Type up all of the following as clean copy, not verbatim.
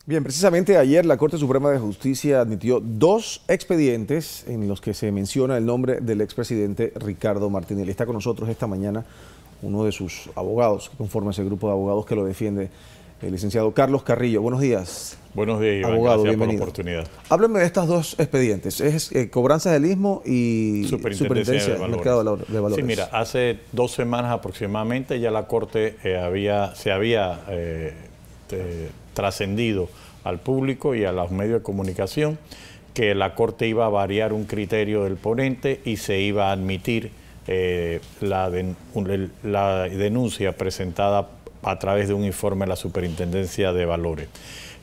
Bien, precisamente ayer la Corte Suprema de Justicia admitió dos expedientes en los que se menciona el nombre del expresidente Ricardo Martinelli. Está con nosotros esta mañana uno de sus abogados, que conforma ese grupo de abogados que lo defiende, el licenciado Carlos Carrillo. Buenos días. Buenos días, Iván. Abogado, Gracias bienvenido. por la oportunidad. Hábleme de estas dos expedientes. Es cobranzas del istmo y Superintendencia del mercado de valores. Sí, mira, hace 2 semanas aproximadamente ya la Corte se había trascendido al público y a los medios de comunicación que la Corte iba a variar un criterio del ponente y se iba a admitir la denuncia presentada a través de un informe de la Superintendencia de Valores.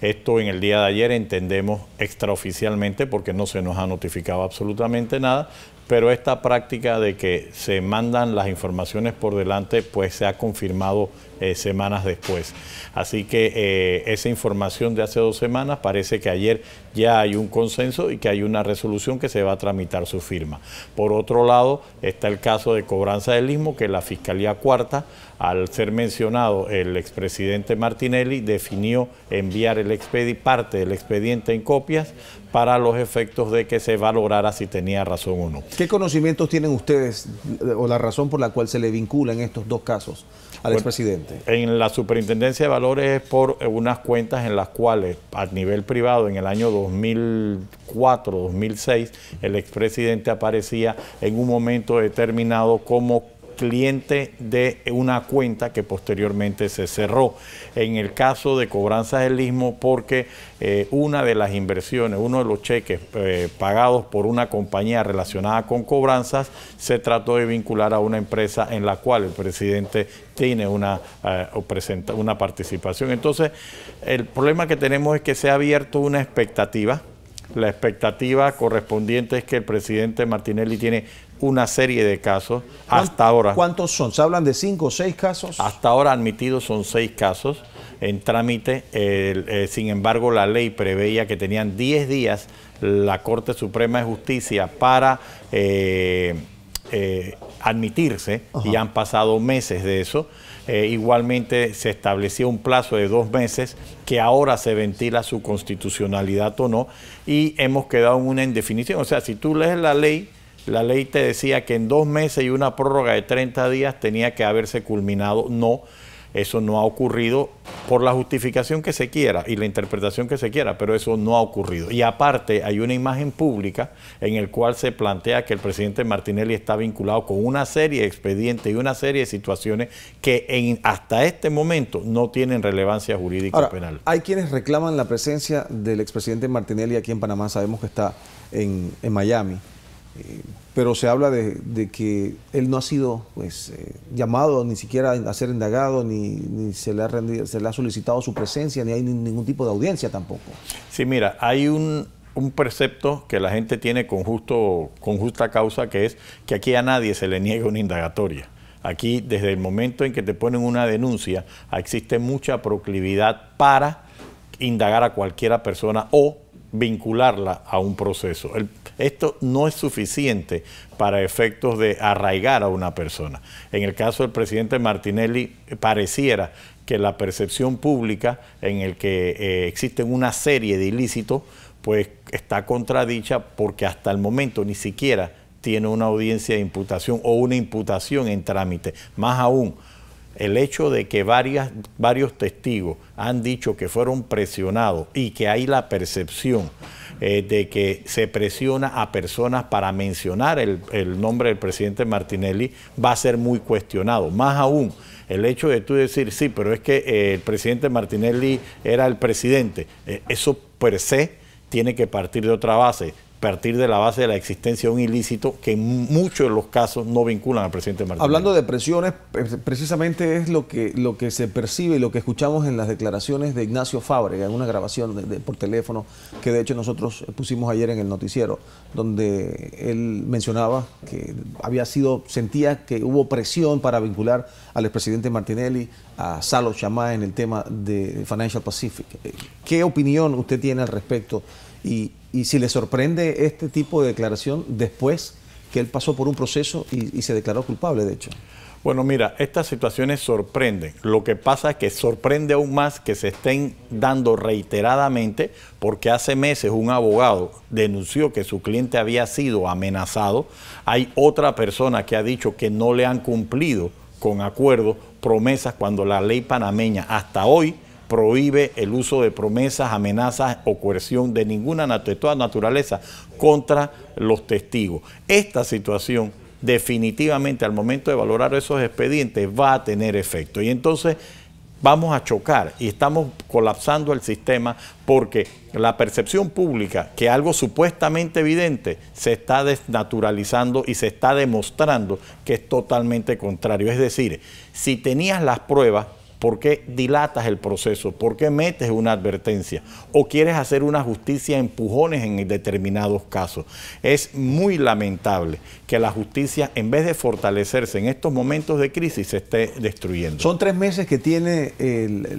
Esto en el día de ayer entendemos extraoficialmente porque no se nos ha notificado absolutamente nada, pero esta práctica de que se mandan las informaciones por delante pues se ha confirmado semanas después. Así que esa información de hace 2 semanas parece que ayer ya hay un consenso y que hay una resolución que se va a tramitar su firma. Por otro lado está el caso de cobranza del istmo que la Fiscalía Cuarta, al ser mencionado el expresidente Martinelli, definió enviar parte del expediente en copias para los efectos de que se valorara si tenía razón o no. ¿Qué conocimientos tienen ustedes o la razón por la cual se le vincula en estos dos casos al expresidente? En la Superintendencia de Valores es por unas cuentas en las cuales a nivel privado en el año 2004-2006 el expresidente aparecía en un momento determinado como cliente de una cuenta que posteriormente se cerró. En el caso de cobranzas del istmo, porque una de las inversiones, uno de los cheques pagados por una compañía relacionada con cobranzas, se trató de vincular a una empresa en la cual el presidente tiene una participación. Entonces, el problema que tenemos es que se ha abierto una expectativa. La expectativa correspondiente es que el presidente Martinelli tiene una serie de casos hasta ahora. ¿Cuántos son? ¿Se hablan de 5 o 6 casos? Hasta ahora admitidos son 6 casos en trámite. Sin embargo, la ley preveía que tenían 10 días la Corte Suprema de Justicia para admitirse. Ajá. Y han pasado meses de eso. Igualmente se establecía un plazo de 2 meses que ahora se ventila su constitucionalidad o no, y hemos quedado en una indefinición. O sea, si tú lees la ley te decía que en 2 meses y una prórroga de 30 días tenía que haberse culminado. No, eso no ha ocurrido por la justificación que se quiera y la interpretación que se quiera, pero eso no ha ocurrido. Y aparte hay una imagen pública en el cual se plantea que el presidente Martinelli está vinculado con una serie de expedientes y una serie de situaciones que hasta este momento no tienen relevancia jurídica o penal. Hay quienes reclaman la presencia del expresidente Martinelli aquí en Panamá. Sabemos que está en Miami. Pero se habla de que él no ha sido llamado ni siquiera a ser indagado, ni se le ha solicitado su presencia, ni hay ningún tipo de audiencia tampoco. Sí, mira, hay un precepto que la gente tiene con justa causa, que es que aquí a nadie se le niega una indagatoria. Aquí, desde el momento en que te ponen una denuncia, existe mucha proclividad para indagar a cualquiera persona o vincularla a un proceso. Esto no es suficiente para efectos de arraigar a una persona. En el caso del presidente Martinelli, pareciera que la percepción pública en el que existen una serie de ilícitos, pues está contradicha porque hasta el momento ni siquiera tiene una audiencia de imputación o una imputación en trámite. Más aún, el hecho de que varios testigos han dicho que fueron presionados y que hay la percepción de que se presiona a personas para mencionar el nombre del presidente Martinelli, va a ser muy cuestionado. Más aún, el hecho de tú decir, sí, pero es que el presidente Martinelli era el presidente, eso per se tiene que partir de otra base. Partir de la base de la existencia de un ilícito que en muchos de los casos no vinculan al presidente Martinelli. Hablando de presiones, precisamente es lo que se percibe y lo que escuchamos en las declaraciones de Ignacio Fábrega, en una grabación por teléfono, que de hecho nosotros pusimos ayer en el noticiero, donde él mencionaba que sentía que hubo presión para vincular al expresidente Martinelli a Salo Chamá en el tema de Financial Pacific. ¿Qué opinión usted tiene al respecto? Y si le sorprende este tipo de declaración después que él pasó por un proceso y se declaró culpable, de hecho. Bueno, mira, estas situaciones sorprenden. Lo que pasa es que sorprende aún más que se estén dando reiteradamente, porque hace meses un abogado denunció que su cliente había sido amenazado. Hay otra persona que ha dicho que no le han cumplido con acuerdos, promesas, cuando la ley panameña hasta hoy prohíbe el uso de promesas, amenazas o coerción de de toda naturaleza contra los testigos. Esta situación definitivamente al momento de valorar esos expedientes va a tener efecto. Y entonces vamos a chocar y estamos colapsando el sistema porque la percepción pública, que algo supuestamente evidente, se está desnaturalizando y se está demostrando que es totalmente contrario. Es decir, si tenías las pruebas, ¿por qué dilatas el proceso? ¿Por qué metes una advertencia? ¿O quieres hacer una justicia a empujones en determinados casos? Es muy lamentable que la justicia, en vez de fortalecerse en estos momentos de crisis, se esté destruyendo. Son 3 meses que tiene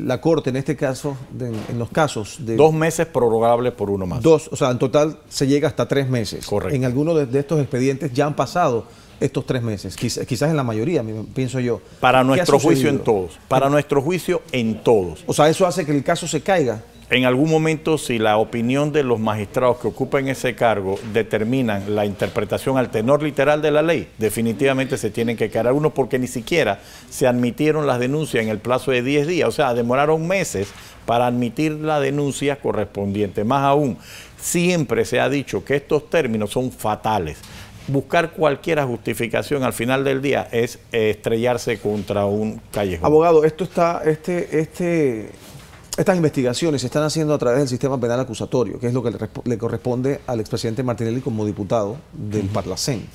la Corte, en este caso, en los casos de... 2 meses prorrogables por uno más. O sea, en total se llega hasta 3 meses. Correcto. En algunos de estos expedientes ya han pasado estos 3 meses, quizás en la mayoría, pienso yo. Para nuestro juicio en todos, para nuestro juicio en todos. O sea, eso hace que el caso se caiga. En algún momento, si la opinión de los magistrados que ocupan ese cargo determinan la interpretación al tenor literal de la ley, definitivamente se tienen que caer algunos, porque ni siquiera se admitieron las denuncias en el plazo de 10 días, o sea, demoraron meses para admitir la denuncia correspondiente. Más aún, siempre se ha dicho que estos términos son fatales. Buscar cualquier justificación al final del día es estrellarse contra un callejón. Abogado, esto está, estas investigaciones se están haciendo a través del sistema penal acusatorio, que es lo que le corresponde al expresidente Martinelli como diputado del Parlacén.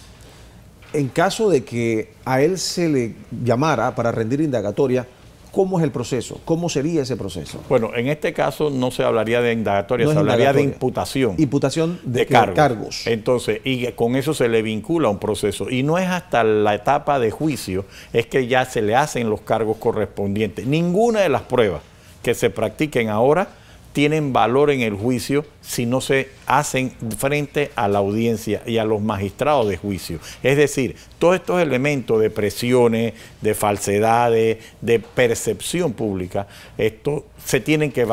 En caso de que a él se le llamara para rendir indagatoria, ¿cómo es el proceso? ¿Cómo sería ese proceso? Bueno, en este caso no se hablaría de indagatoria, se hablaría de imputación. Imputación de cargos. Entonces, y con eso se le vincula un proceso. Y no es hasta la etapa de juicio, es que ya se le hacen los cargos correspondientes. Ninguna de las pruebas que se practiquen ahora tienen valor en el juicio si no se hacen frente a la audiencia y a los magistrados de juicio. Es decir, todos estos elementos de presiones, de falsedades, de percepción pública, esto se tienen que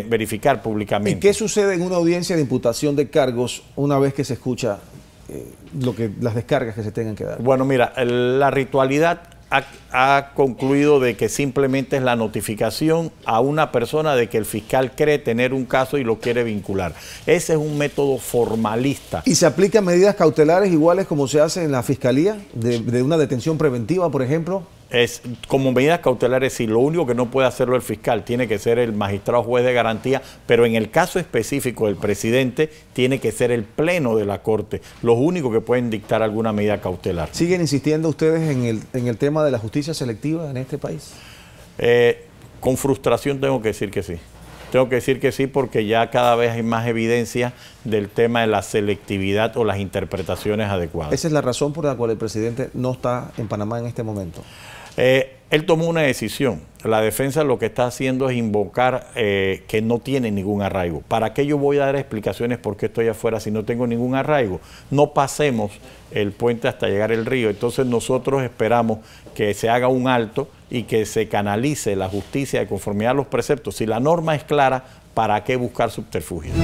verificar públicamente. ¿Y qué sucede en una audiencia de imputación de cargos una vez que se escucha las descargas que se tengan que dar? Bueno, mira, la ritualidad ha concluido de que simplemente es la notificación a una persona de que el fiscal cree tener un caso y lo quiere vincular. Ese es un método formalista. ¿Y se aplican medidas cautelares iguales como se hace en la fiscalía, de una detención preventiva, por ejemplo? Es como medidas cautelares, sí, lo único que no puede hacerlo el fiscal tiene que ser el magistrado juez de garantía, pero en el caso específico del presidente tiene que ser el pleno de la Corte los únicos que pueden dictar alguna medida cautelar. ¿Siguen insistiendo ustedes en el tema de la justicia selectiva en este país? Con frustración tengo que decir que sí. Tengo que decir que sí, porque ya cada vez hay más evidencia del tema de la selectividad o las interpretaciones adecuadas. ¿Esa es la razón por la cual el presidente no está en Panamá en este momento? Él tomó una decisión. La defensa lo que está haciendo es invocar que no tiene ningún arraigo. ¿Para qué yo voy a dar explicaciones por qué estoy afuera si no tengo ningún arraigo? No pasemos el puente hasta llegar al río. Entonces nosotros esperamos que se haga un alto y que se canalice la justicia de conformidad a los preceptos. Si la norma es clara, ¿para qué buscar subterfugios?